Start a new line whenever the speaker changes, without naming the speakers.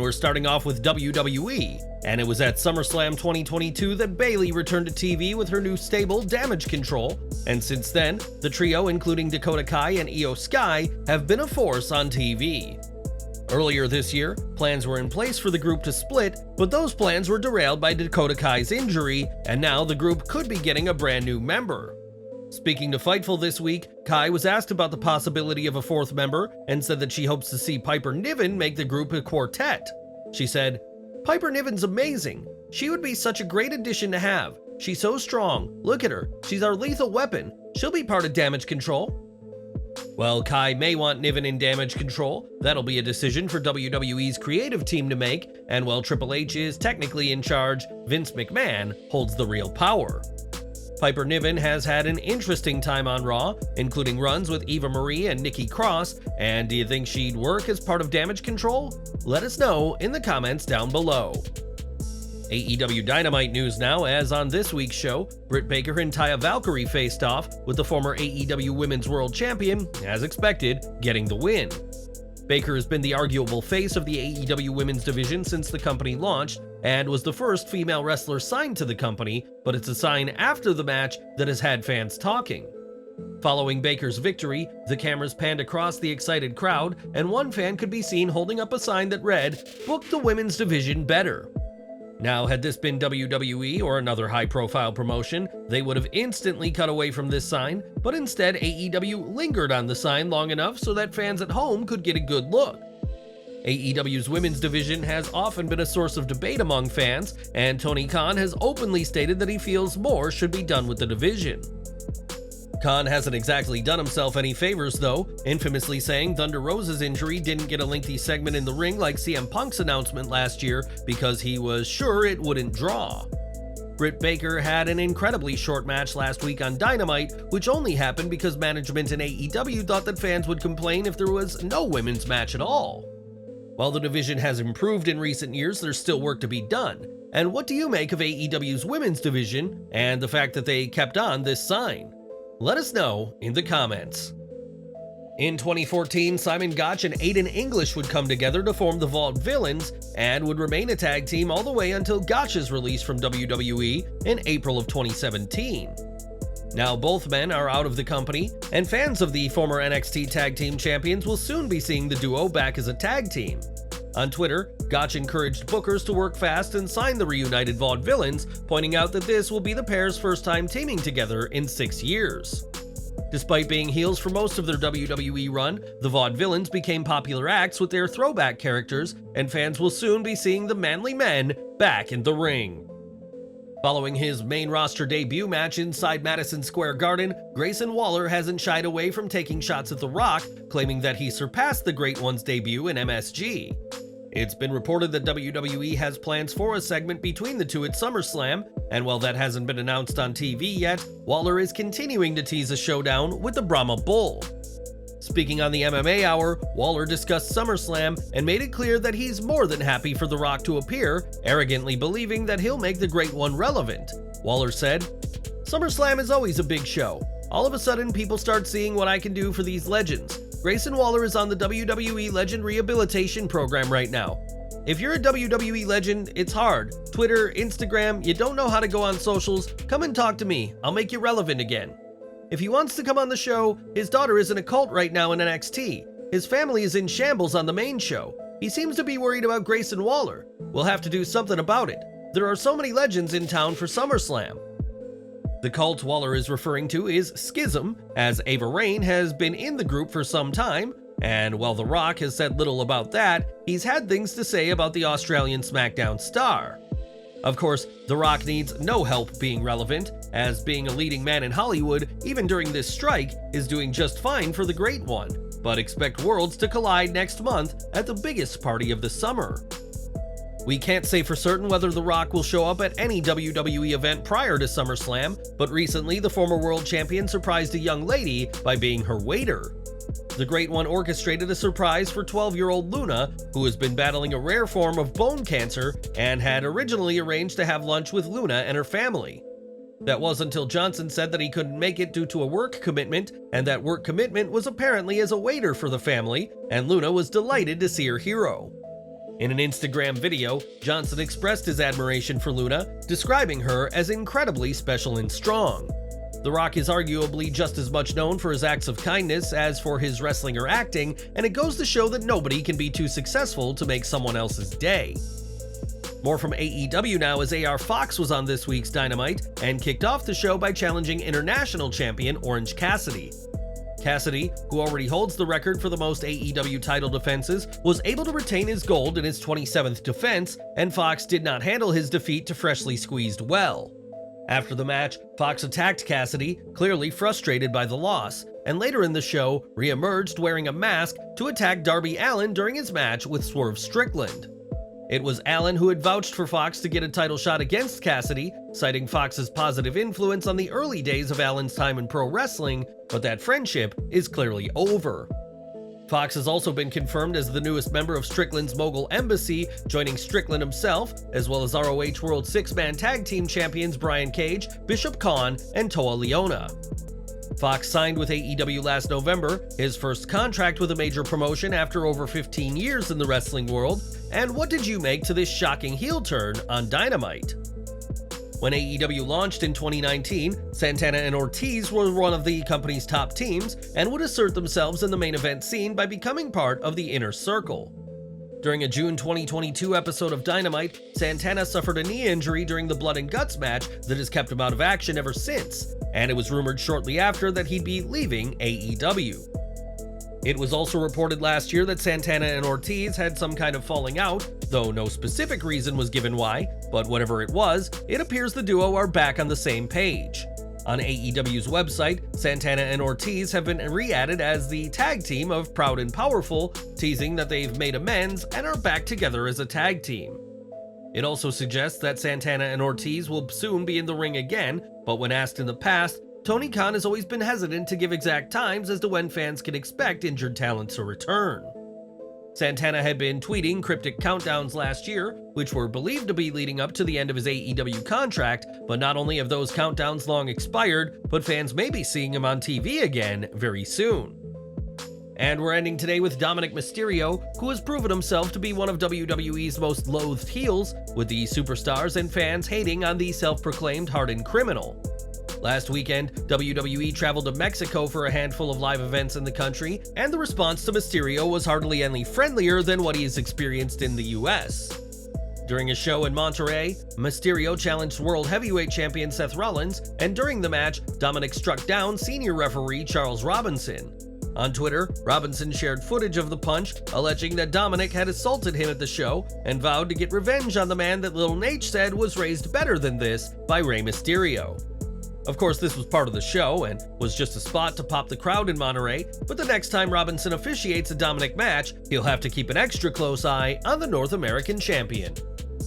we're starting off with WWE, and it was at SummerSlam 2022 that Bayley returned to TV with her new stable, Damage Control, and since then, the trio, including Dakota Kai and Io Sky, have been a force on TV. Earlier this year, plans were in place for the group to split, but those plans were derailed by Dakota Kai's injury, and now the group could be getting a brand new member. Speaking to Fightful this week, Kai was asked about the possibility of a fourth member and said that she hopes to see Piper Niven make the group a quartet. She said, "Piper Niven's amazing. She would be such a great addition to have. She's so strong. Look at her. She's our lethal weapon. She'll be part of Damage Control." While Kai may want Niven in Damage Control, that'll be a decision for WWE's creative team to make, and while Triple H is technically in charge, Vince McMahon holds the real power. Piper Niven has had an interesting time on Raw, including runs with Eva Marie and Nikki Cross, and do you think she'd work as part of Damage Control? Let us know in the comments down below. AEW Dynamite news now, as on this week's show, Britt Baker and Taya Valkyrie faced off, with the former AEW Women's World Champion, as expected, getting the win. Baker has been the arguable face of the AEW Women's division since the company launched, and was the first female wrestler signed to the company, but it's a sign after the match that has had fans talking. Following Baker's victory, the cameras panned across the excited crowd, and one fan could be seen holding up a sign that read, "Book the women's division better." Now, had this been WWE or another high-profile promotion, they would have instantly cut away from this sign, but instead AEW lingered on the sign long enough so that fans at home could get a good look. AEW's women's division has often been a source of debate among fans, and Tony Khan has openly stated that he feels more should be done with the division. Khan hasn't exactly done himself any favors though, infamously saying Thunder Rosa's injury didn't get a lengthy segment in the ring like CM Punk's announcement last year because he was sure it wouldn't draw. Britt Baker had an incredibly short match last week on Dynamite, which only happened because management in AEW thought that fans would complain if there was no women's match at all. While the division has improved in recent years, there's still work to be done. And what do you make of AEW's women's division and the fact that they kept on this sign? Let us know in the comments. In 2014, Simon Gotch and Aiden English would come together to form the Vaudevillains and would remain a tag team all the way until Gotch's release from WWE in April of 2017. Now both men are out of the company, and fans of the former NXT Tag Team Champions will soon be seeing the duo back as a tag team. On Twitter, Gotch encouraged bookers to work fast and sign the reunited Vaudevillains, pointing out that this will be the pair's first time teaming together in 6 years. Despite being heels for most of their WWE run, the Vaudevillains became popular acts with their throwback characters, and fans will soon be seeing the manly men back in the ring. Following his main roster debut match inside Madison Square Garden, Grayson Waller hasn't shied away from taking shots at The Rock, claiming that he surpassed the Great One's debut in MSG. It's been reported that WWE has plans for a segment between the two at SummerSlam, and while that hasn't been announced on TV yet, Waller is continuing to tease a showdown with the Brahma Bull. Speaking on the MMA Hour, Waller discussed SummerSlam and made it clear that he's more than happy for The Rock to appear, arrogantly believing that he'll make the Great One relevant. Waller said, "SummerSlam is always a big show. All of a sudden, people start seeing what I can do for these legends. Grayson Waller is on the WWE Legend Rehabilitation Program right now. If you're a WWE legend, it's hard. Twitter, Instagram, you don't know how to go on socials, come and talk to me. I'll make you relevant again. If he wants to come on the show, his daughter is in a cult right now in NXT. His family is in shambles on the main show. He seems to be worried about Grayson Waller. We'll have to do something about it. There are so many legends in town for SummerSlam." The cult Waller is referring to is Schism, as Ava Raine has been in the group for some time, and while The Rock has said little about that, he's had things to say about the Australian SmackDown star. Of course, The Rock needs no help being relevant, as being a leading man in Hollywood, even during this strike, is doing just fine for the Great One, but expect worlds to collide next month at the biggest party of the summer. We can't say for certain whether The Rock will show up at any WWE event prior to SummerSlam, but recently the former world champion surprised a young lady by being her waiter. The Great One orchestrated a surprise for 12-year-old Luna, who has been battling a rare form of bone cancer and had originally arranged to have lunch with Luna and her family. That was until Johnson said that he couldn't make it due to a work commitment, and that work commitment was apparently as a waiter for the family, and Luna was delighted to see her hero. In an Instagram video, Johnson expressed his admiration for Luna, describing her as incredibly special and strong. The Rock is arguably just as much known for his acts of kindness as for his wrestling or acting, and it goes to show that nobody can be too successful to make someone else's day. More from AEW now, as AR Fox was on this week's Dynamite and kicked off the show by challenging international champion Orange Cassidy. Cassidy, who already holds the record for the most AEW title defenses, was able to retain his gold in his 27th defense, and Fox did not handle his defeat to Freshly Squeezed well. After the match, Fox attacked Cassidy, clearly frustrated by the loss, and later in the show, re-emerged wearing a mask to attack Darby Allin during his match with Swerve Strickland. It was Allin who had vouched for Fox to get a title shot against Cassidy, citing Fox's positive influence on the early days of Allin's time in pro wrestling, but that friendship is clearly over. Fox has also been confirmed as the newest member of Strickland's Mogul Embassy, joining Strickland himself, as well as ROH World Six-Man Tag Team Champions Brian Cage, Bishop Khan, and Toa Liona. Fox signed with AEW last November, his first contract with a major promotion after over 15 years in the wrestling world. And what did you make to this shocking heel turn on Dynamite? When AEW launched in 2019, Santana and Ortiz were one of the company's top teams and would assert themselves in the main event scene by becoming part of the Inner Circle. During a June 2022 episode of Dynamite, Santana suffered a knee injury during the Blood and Guts match that has kept him out of action ever since, and it was rumored shortly after that he'd be leaving AEW. It was also reported last year that Santana and Ortiz had some kind of falling out, though no specific reason was given why, but whatever it was, it appears the duo are back on the same page. On AEW's website, Santana and Ortiz have been re-added as the tag team of Proud and Powerful, teasing that they've made amends and are back together as a tag team. It also suggests that Santana and Ortiz will soon be in the ring again, but when asked in the past, Tony Khan has always been hesitant to give exact times as to when fans can expect injured talent to return. Santana had been tweeting cryptic countdowns last year, which were believed to be leading up to the end of his AEW contract, but not only have those countdowns long expired, but fans may be seeing him on TV again very soon. And we're ending today with Dominik Mysterio, who has proven himself to be one of WWE's most loathed heels, with the superstars and fans hating on the self-proclaimed hardened criminal. Last weekend, WWE traveled to Mexico for a handful of live events in the country, and the response to Mysterio was hardly any friendlier than what he has experienced in the US. During a show in Monterrey, Mysterio challenged World Heavyweight Champion Seth Rollins, and during the match, Dominik struck down senior referee Charles Robinson. On Twitter, Robinson shared footage of the punch, alleging that Dominik had assaulted him at the show, and vowed to get revenge on the man that Lil Nate said was raised better than this by Rey Mysterio. Of course, this was part of the show and was just a spot to pop the crowd in Monterrey, but the next time Robinson officiates a Dominik match, he'll have to keep an extra close eye on the North American champion.